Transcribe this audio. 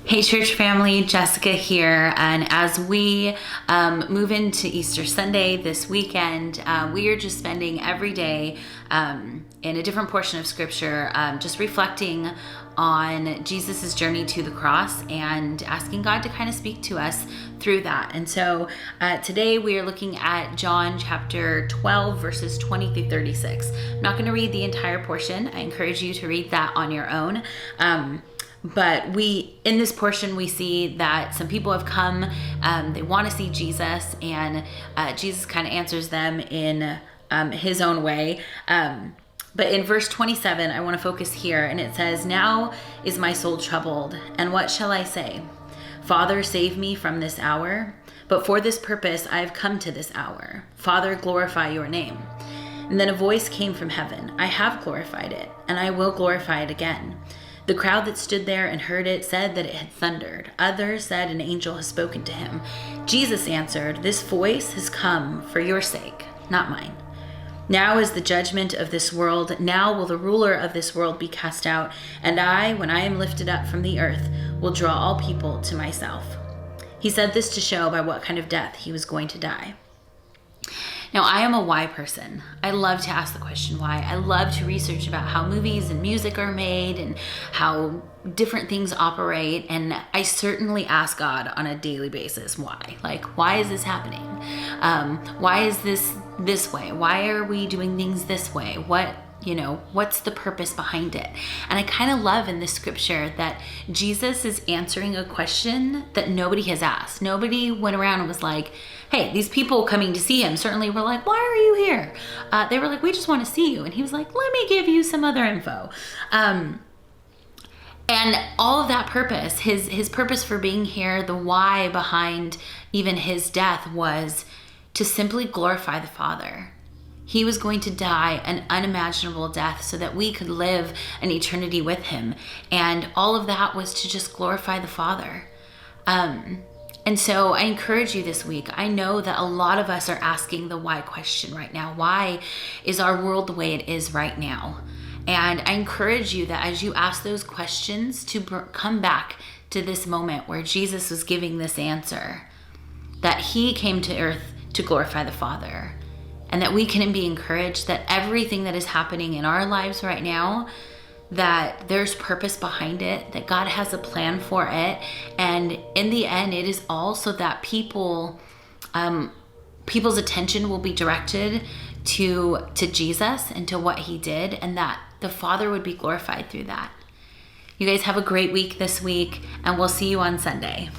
Hey church family, Jessica here, and as we move into Easter Sunday this weekend, we are just spending every day in a different portion of scripture, just reflecting on Jesus's journey to the cross and asking God to kind of speak to us through that. And so today we are looking at John chapter 12 verses 20 through 36. I'm not going to read the entire portion. I encourage you to read that on your own. But in this portion, we see that some people have come, they want to see Jesus, and Jesus kind of answers them in his own way. But in verse 27, I want to focus here, and it says, "Now is my soul troubled, and what shall I say? Father, save me from this hour. But for this purpose I have come to this hour. Father, glorify your name." And then a voice came from heaven, "I have glorified it, and I will glorify it again." The crowd that stood there and heard it said that it had thundered. Others said an angel has spoken to him. Jesus answered, "This voice has come for your sake, not mine. Now is the judgment of this world. Now will the ruler of this world be cast out. And I, when I am lifted up from the earth, will draw all people to myself." He said this to show by what kind of death he was going to die. Now, I am a why person. I love to ask the question why. I love to research about how movies and music are made and how different things operate. And I certainly ask God on a daily basis why. Like, why is this happening? Why is this way? Why are we doing things this way? What's the purpose behind it? And I kind of love in this scripture that Jesus is answering a question that nobody has asked. Nobody went around and was like, hey, these people coming to see him certainly were like, why are you here? They were like, we just want to see you. And he was like, let me give you some other info. And all of that purpose, his purpose for being here, the why behind even his death was to simply glorify the Father. He was going to die an unimaginable death so that we could live an eternity with him. And all of that was to just glorify the Father. And so I encourage you this week. I know that a lot of us are asking the why question right now. Why is our world the way it is right now? And I encourage you that as you ask those questions to come back to this moment where Jesus was giving this answer, that he came to earth to glorify the Father. And that we can be encouraged that everything that is happening in our lives right now, that there's purpose behind it, that God has a plan for it. And in the end, it is all so that people's attention will be directed to Jesus and to what he did, and that the Father would be glorified through that. You guys have a great week this week, and we'll see you on Sunday.